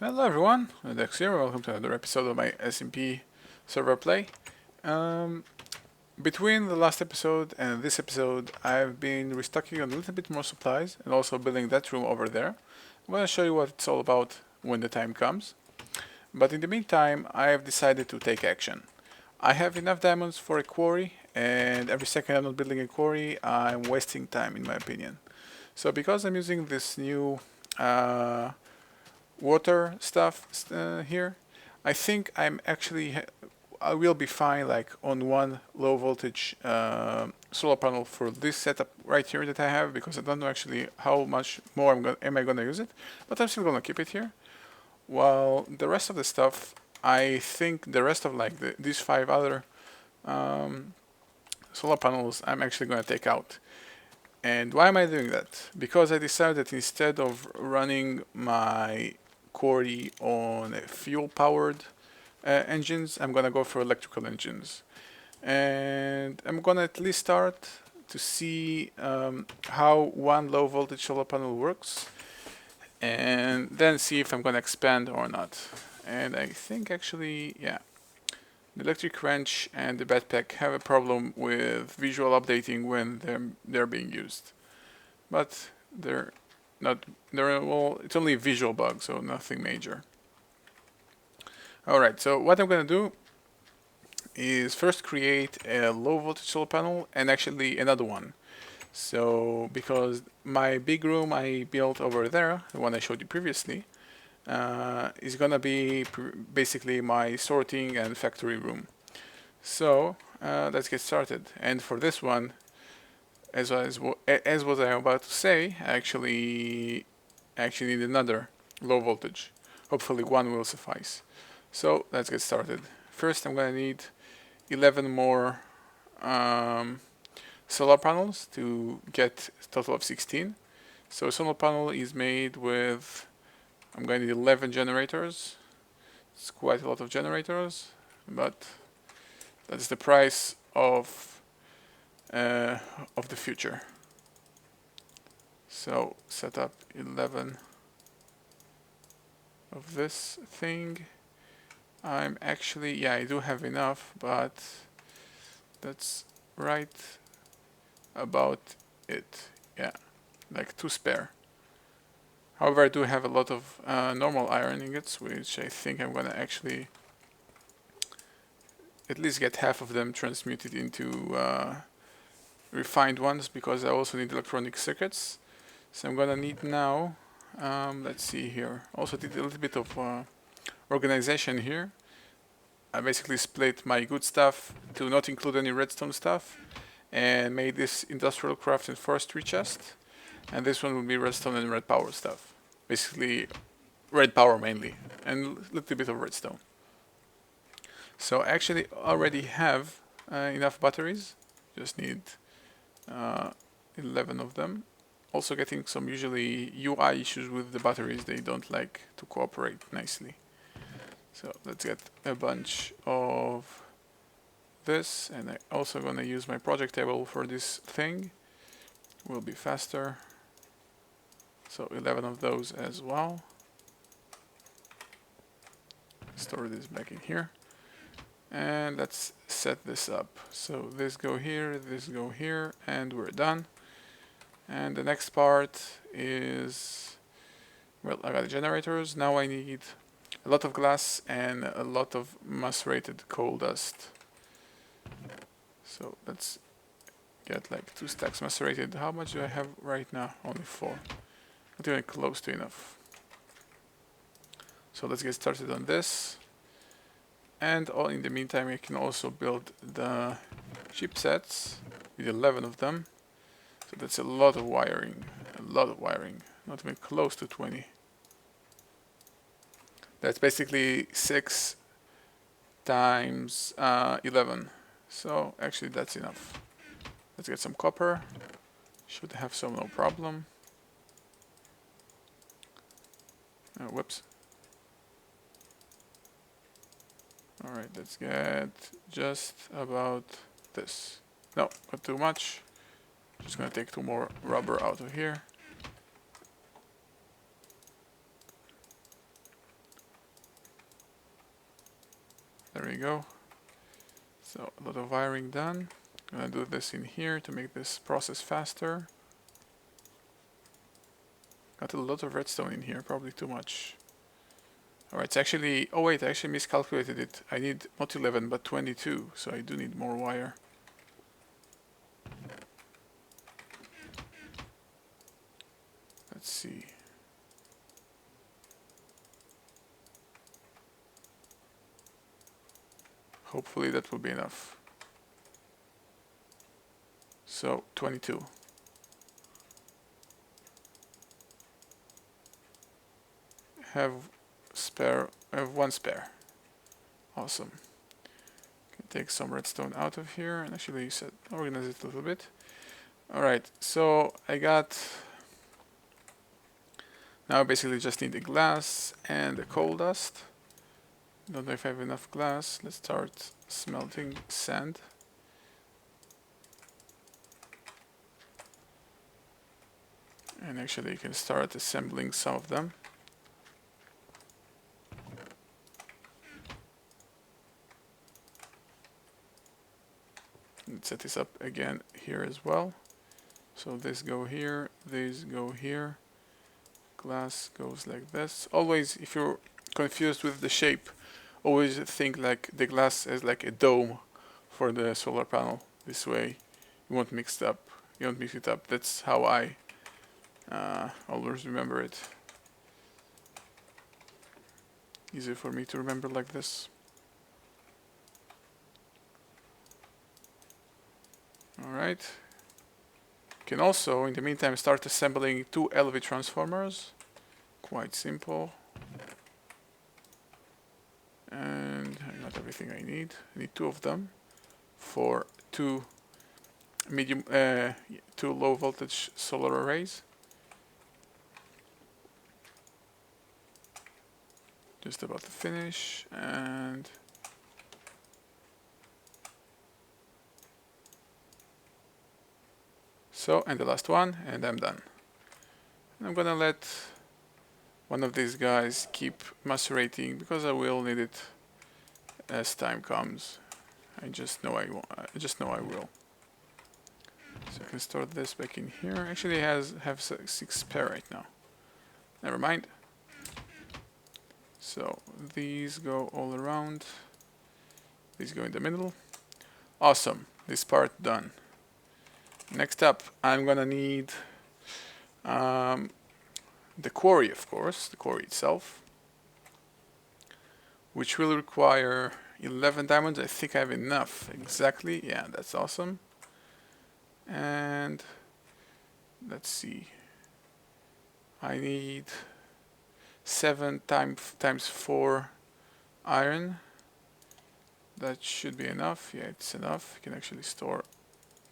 Hello everyone, odedex here. Welcome to another episode of my SMP server play. Um, Between the last episode and this episode, I've been restocking a little bit more supplies and also building that room over there. I'm going to show you what it's all about when the time comes. But in the meantime, I've decided to take action. I have enough diamonds for a quarry, and every second I'm not building a quarry, I'm wasting time in my opinion. So because I'm using this new uh, water stuff here, I think I will be fine like on one low voltage solar panel for this setup right here that I have, because I don't know actually how much more am I gonna use it, but I'm still gonna keep it here. While the rest of the stuff, I think the rest of like these five other um, solar panels I'm actually gonna take out. And why am I doing that? Because I decided that instead of running my Quarry on fuel-powered engines, I'm gonna go for electrical engines. And I'm gonna at least start to see how one low voltage solar panel works, and then see if I'm gonna expand or not. And I think actually, yeah, the electric wrench and the backpack have a problem with visual updating when they're being used, but they're not. They're well, it's only a visual bug, so nothing major. All right. So what I'm gonna do is first create a low voltage solar panel and actually another one. So because my big room I built over there, the one I showed you previously, is gonna be basically my sorting and factory room. So let's get started. And for this one, as what I'm about to say, I actually need another low voltage. Hopefully one will suffice. So let's get started. First, I'm gonna need 11 more um, solar panels to get a total of 16. So a solar panel is made with, I'm going to need 11 generators. It's quite a lot of generators, but that's the price uh, of the future. So set up 11 of this thing. I'm actually, yeah, I do have enough, but that's right about it. Yeah, like 2 spare. However, I do have a lot of normal iron ingots, which I think I'm gonna actually at least get half of them transmuted into refined ones, because I also need electronic circuits. So I'm gonna need now, let's see here, also did a little bit of organization here. I basically split my good stuff to not include any redstone stuff, and made this industrial craft and forestry chest, and this one will be redstone and red power stuff. Basically red power mainly, and a little bit of redstone. So I actually already have enough batteries, just need 11 of them. Also getting some usually UI issues with the batteries, they don't like to cooperate nicely. So let's get a bunch of this, and I'm also gonna use my project table for this thing. Will be faster. So 11 of those as well. Store this back in here. And let's set this up. So this go here, and we're done. And the next part is, well, I got the generators. Now I need a lot of glass and a lot of macerated coal dust. So let's get like 2 stacks macerated. How much do I have right now? Only 4. Not even close to enough. So let's get started on this. And in the meantime, I can also build the chipsets with 11 of them. So that's a lot of wiring, not even close to 20. That's basically 6 times 11. So actually that's enough. Let's get some copper. Should have some, no problem. Whoops. Alright, let's get just about this. No, not too much. Just gonna take 2 more rubber out of here. There we go. So a lot of wiring done. I'm gonna do this in here to make this process faster. Got a lot of redstone in here, probably too much. Alright, it's actually... Oh wait, I actually miscalculated it. I need not 11 but 22, so I do need more wire. Let's see. Hopefully that will be enough. So 22. Have one spare. Awesome. Can take some redstone out of here and actually organize it a little bit. Alright, so I got... Now I basically just need the glass and the coal dust. Don't know if I have enough glass. Let's start smelting sand. And actually you can start assembling some of them. Let's set this up again here as well. So this go here, these go here. Glass goes like this. Always, if you're confused with the shape, always think like the glass is like a dome for the solar panel. This way you won't mix it up. You won't mix it up. That's how I always remember it. Easy for me to remember like this. Alright. You can also, in the meantime, start assembling 2 LV transformers. Quite simple. And I got everything I need. I need 2 of them for 2 low voltage solar arrays. Just about to finish, and so, and the last one, and I'm done. And I'm gonna let one of these guys keep macerating because I will need it as time comes. I just know I will. So I can store this back in here. Actually, have 6 spare right now. Never mind. So these go all around. These go in the middle. Awesome. This part done. Next up, I'm gonna need the quarry, of course, the quarry itself, which will require 11 diamonds. I think I have enough. Exactly. Yeah, that's awesome. And let's see. I need 7 times 4 iron. That should be enough. Yeah, it's enough. You can actually store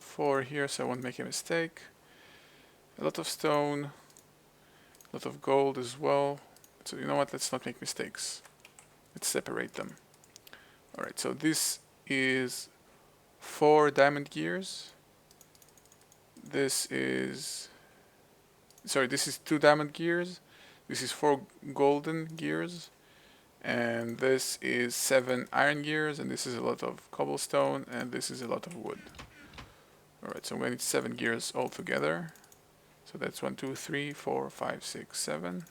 4 here so I won't make a mistake. A lot of stone, a lot of gold as well. So you know what, let's not make mistakes. Let's separate them. Alright, so this is 4 diamond gears. This is 2 diamond gears. This is 4 golden gears. And this is 7 iron gears, and this is a lot of cobblestone, and this is a lot of wood. Alright, so I'm going to need 7 gears all together. So that's 1, 2, 3, 4, 5, 6, 7.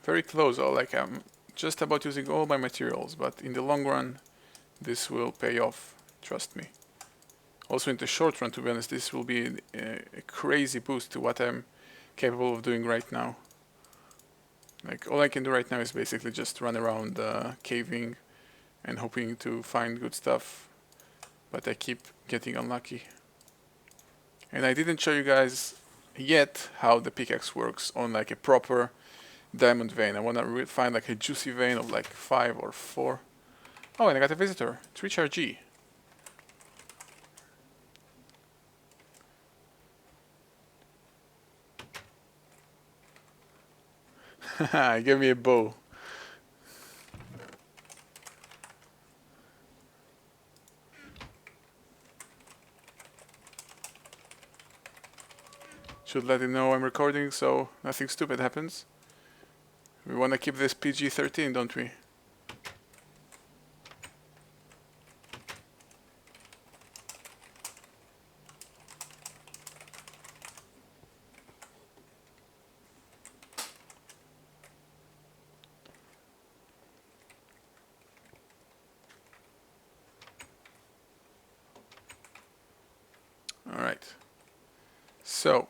Very close, like I'm just about using all my materials, but in the long run, this will pay off, trust me. Also in the short run, to be honest, this will be a crazy boost to what I'm capable of doing right now. Like, all I can do right now is basically just run around caving and hoping to find good stuff, but I keep getting unlucky. And I didn't show you guys yet how the pickaxe works on like a proper diamond vein. I want to find like a juicy vein of like 5 or 4. Oh, and I got a visitor. It's Richard G. Give me a bow. Should let him know I'm recording so nothing stupid happens. We want to keep this PG-13, don't we? All right. So,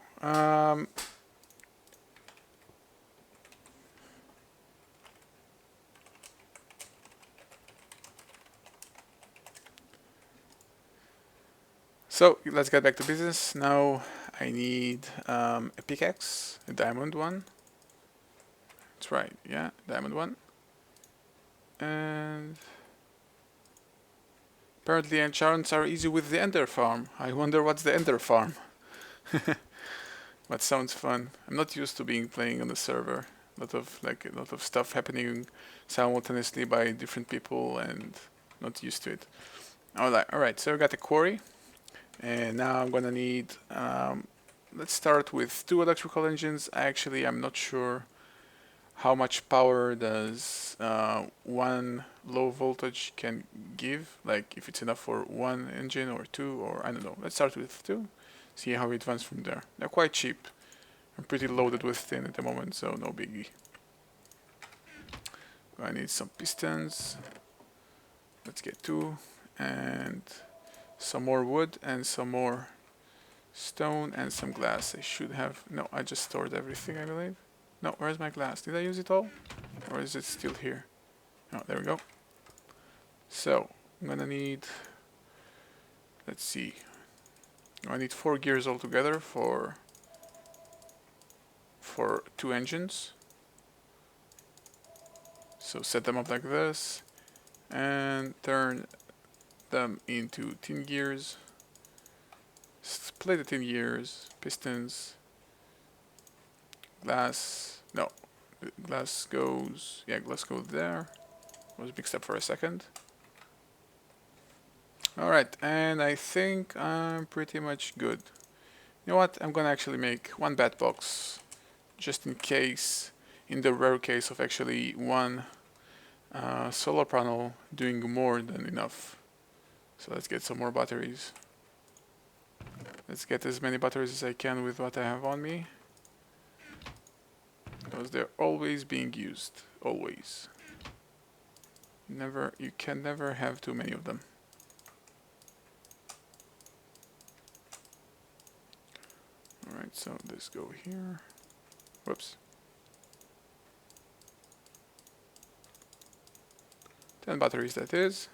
let's get back to business. Now I need a pickaxe, a diamond one. That's right, yeah, diamond one. And apparently enchantments are easy with the ender farm. I wonder what's the ender farm. That sounds fun. I'm not used to playing on the server. A lot of stuff happening simultaneously by different people, and not used to it. Alright, so I got a quarry, and now I'm gonna need. Let's start with 2 electrical engines. I'm not sure how much power does one low voltage can give. Like if it's enough for 1 engine or 2, or I don't know. Let's start with 2. See how it runs from there. They're quite cheap. I'm pretty loaded with tin at the moment, so no biggie. I need some pistons. Let's get 2. And some more wood and some more stone and some glass. I should have... No, I just stored everything, I believe. No, where's my glass? Did I use it all? Or is it still here? Oh, there we go. So, I'm gonna need... Let's see. I need 4 gears altogether for 2 engines. So set them up like this and turn them into tin gears. Split the tin gears, pistons, glass. No, glass goes. Yeah, glass goes there. Was mixed up for a second. Alright, and I think I'm pretty much good. You know what? I'm gonna actually make 1 bat box just in case, in the rare case of actually 1 solar panel doing more than enough. So let's get some more batteries. Let's get as many batteries as I can with what I have on me, because they're always being used. Always. You can never have too many of them. Alright, so let's go here. Whoops. 10 batteries that is.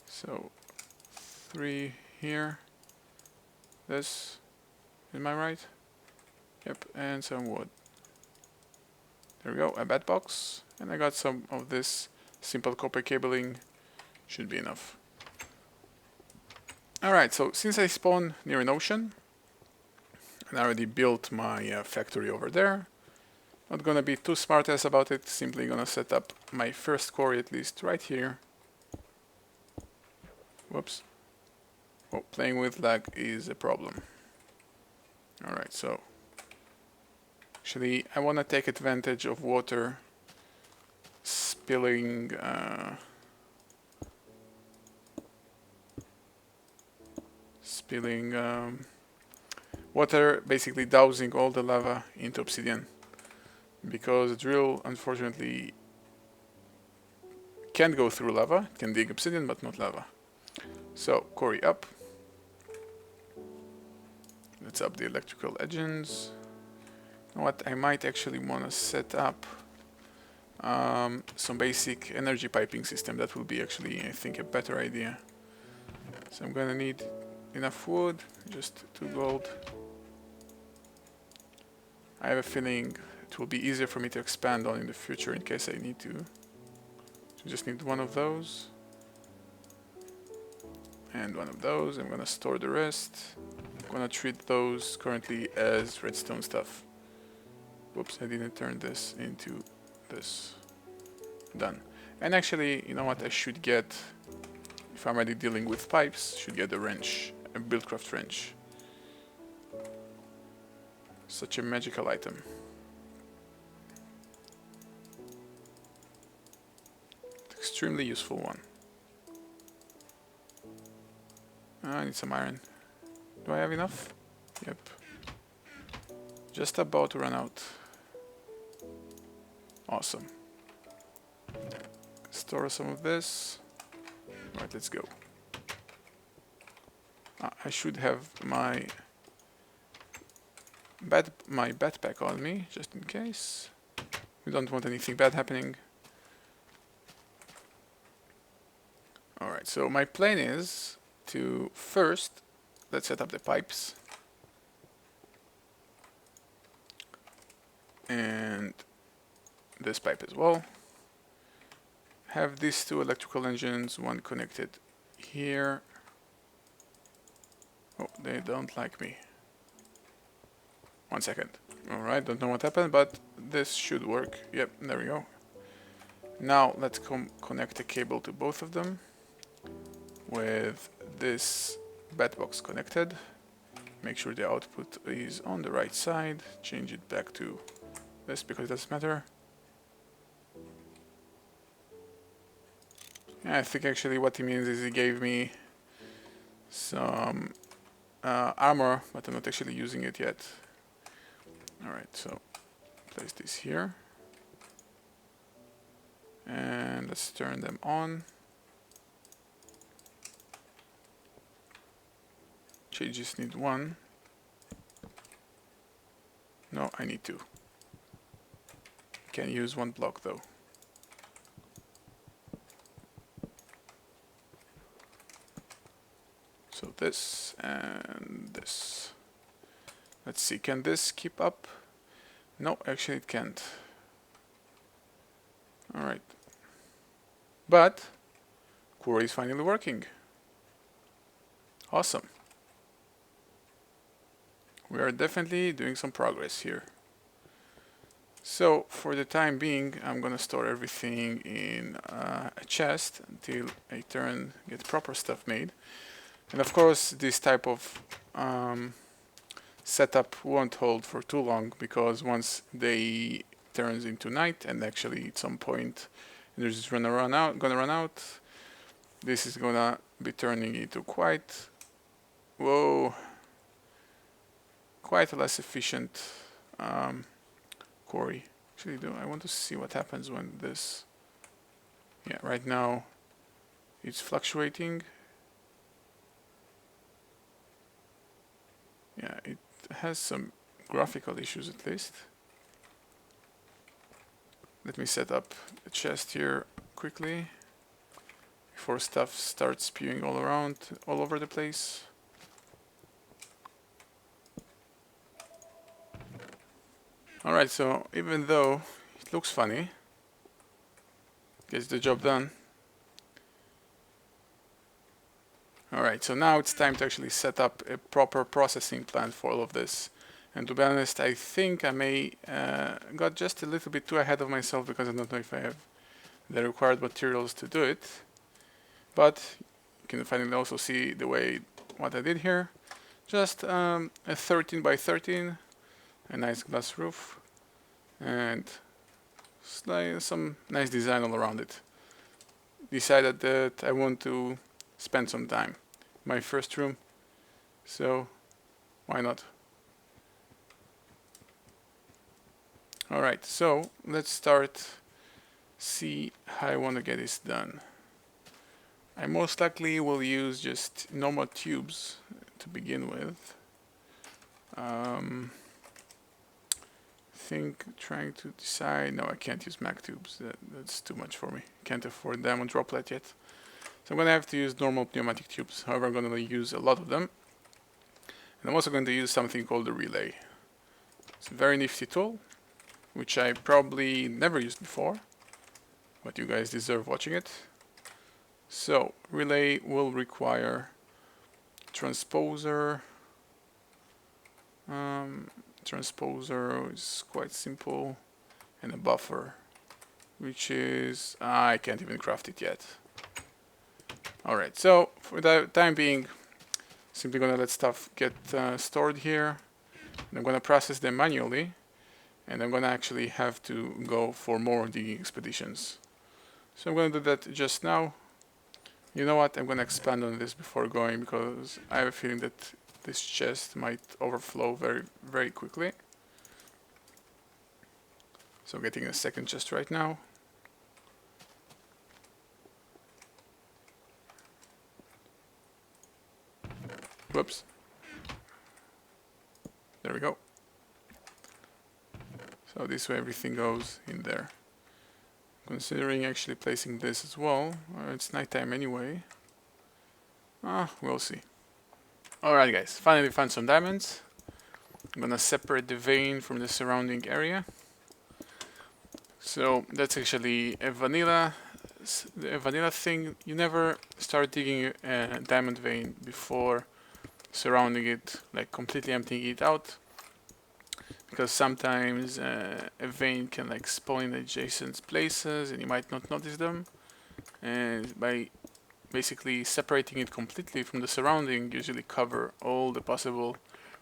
So 3 here. This, am I right? Yep, and some wood. There we go, a bat box, and I got some of this simple copper cabling. Should be enough. Alright, so since I spawn near an ocean, and I already built my factory over there, not gonna be too smart-ass about it, simply gonna set up my first quarry at least right here. Whoops. Oh, playing with lag is a problem. Alright, so actually I wanna take advantage of water spilling water basically dousing all the lava into obsidian, because the drill unfortunately can't go through lava. It can dig obsidian but not lava. So quarry up. Let's up the electrical engines. You know what, I might actually want to set up some basic energy piping system. That will be actually, I think, a better idea. So I'm gonna need enough wood, just 2 gold. I have a feeling it will be easier for me to expand on in the future in case I need to. So just need 1 of those. And 1 of those. I'm gonna store the rest. I'm gonna treat those currently as redstone stuff. Whoops, I didn't turn this into this. Done. And actually, you know what, I should get, if I'm already dealing with pipes, should get a wrench, a Buildcraft wrench. Such a magical item. extremely useful one. I need some iron. Do I have enough? Yep. Just about to run out. Awesome. Store some of this. Alright, let's go. I should have my backpack on me, just in case. We don't want anything bad happening. Alright, so my plan is to first, let's set up the pipes. And this pipe as well. Have these two electrical engines, one connected here. Oh, they don't like me. 1 second. Alright, don't know what happened, but this should work. Yep, there we go. Now let's connect a cable to both of them with this bat box connected. Make sure the output is on the right side. Change it back to this because it doesn't matter. Yeah, I think actually what he means is he gave me some armor, but I'm not actually using it yet. Alright, so place this here. And let's turn them on. Actually, just need one. No, I need two. Can use one block though. So this and this. Let's see, can this keep up? No, actually it can't. Alright. But Quarry is finally working. Awesome. We are definitely doing some progress here. So for the time being, I'm gonna store everything in a chest until I get proper stuff made. And of course, this type of setup won't hold for too long, because once day turns into night, and actually at some point there's gonna run out, this is gonna be turning into quite a less efficient quarry. Actually, I want to see what happens when this. Yeah, right now it's fluctuating. Yeah, it has some graphical issues at least. Let me set up the chest here quickly before stuff starts spewing all over the place. Alright, so even though it looks funny, gets the job done. Alright, so now it's time to actually set up a proper processing plant for all of this. And to be honest, I think I may got just a little bit too ahead of myself, because I don't know if I have the required materials to do it. But you can finally also see what I did here. Just a 13 by 13, a nice glass roof, and some nice design all around it. Decided that I want to spend some time. My first room, so why not? Alright, so let's see how I want to get this done. I most likely will use just normal tubes to begin with. Trying to decide. No, I can't use Mac tubes. That's too much for me. Can't afford diamond droplet yet. So I'm going to have to use normal pneumatic tubes. However, I'm going to use a lot of them. And I'm also going to use something called the relay. It's a very nifty tool, which I probably never used before, but you guys deserve watching it. So, relay will require transposer. Transposer is quite simple, and a buffer, which is I can't even craft it yet. Alright, so for the time being, simply gonna let stuff get stored here, and I'm gonna process them manually, and I'm gonna actually have to go for more digging expeditions. So I'm going to do that just now. You know what? I'm going to expand on this before going because I have a feeling that this chest might overflow very, very quickly. So getting a second chest right now. Whoops. There we go. So this way everything goes in there. Considering actually placing this as well. It's nighttime anyway. We'll see. Alright guys, finally found some diamonds. I'm gonna separate the vein from the surrounding area. So that's actually a vanilla thing. You never start digging a diamond vein before surrounding it, like completely emptying it out, because sometimes a vein can like spawn in adjacent places and you might not notice them. And by basically separating it completely from the surrounding, usually cover all the possible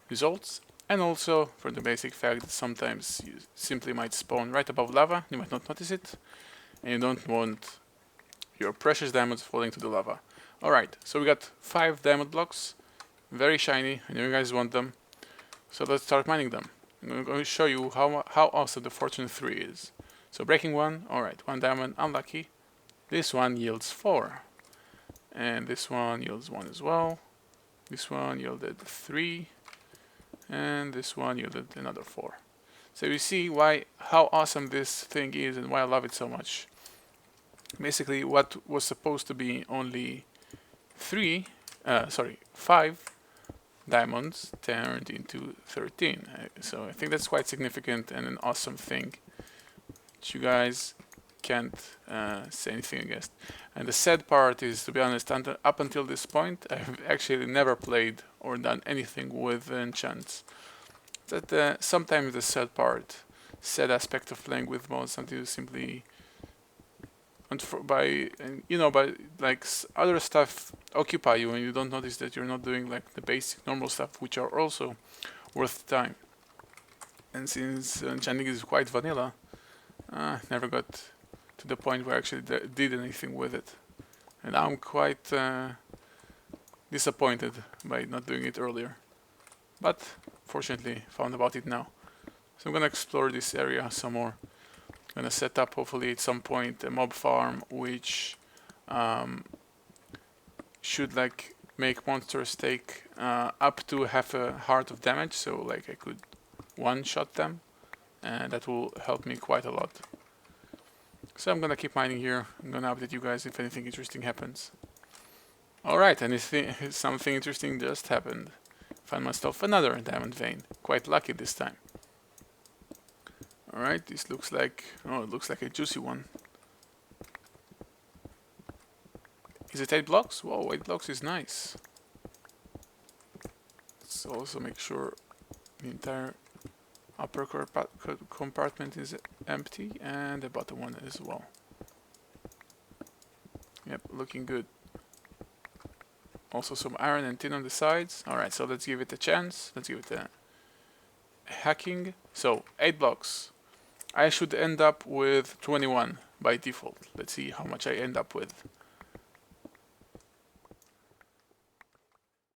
results. And also for the basic fact that sometimes you simply might spawn right above lava, you might not notice it, and you don't want your precious diamonds falling to the lava. Alright, so we got 5 diamond blocks, very shiny, I know you guys want them, so let's start mining them. I'm going to show you how awesome the Fortune 3 is. So breaking 1, alright, 1 diamond, unlucky. This one yields 4. And this one yields 1 as well. This one yielded 3. And this one yielded another 4. So you see how awesome this thing is and why I love it so much. Basically what was supposed to be only 5 diamonds turned into 13. So I think that's quite significant and an awesome thing that you guys can't say anything against. And the sad part is, to be honest, up until this point, I've actually never played or done anything with enchants. That sometimes the sad aspect of playing with mods, until you simply, by like other stuff occupy you, and you don't notice that you're not doing like the basic normal stuff, which are also worth the time. And since enchanting is quite vanilla, never got to the point where I actually did anything with it, and I'm quite disappointed by not doing it earlier, but fortunately found about it now. So I'm gonna explore this area some more. I'm gonna set up hopefully at some point a mob farm which should like make monsters take up to half a heart of damage, so like I could one-shot them, and that will help me quite a lot. So I'm gonna keep mining here. I'm gonna update you guys if anything interesting happens. Alright, and something interesting just happened. Found myself another diamond vein. Quite lucky this time. Alright, this looks like... oh, it looks like a juicy one. Is it 8 blocks? Whoa, 8 blocks is nice. Let's also make sure the entire upper compartment is empty, and the bottom one as well. Yep, looking good. Also some iron and tin on the sides. Alright, so let's give it a chance. Let's give it a hacking. So 8 blocks. I should end up with 21 by default. Let's see how much I end up with.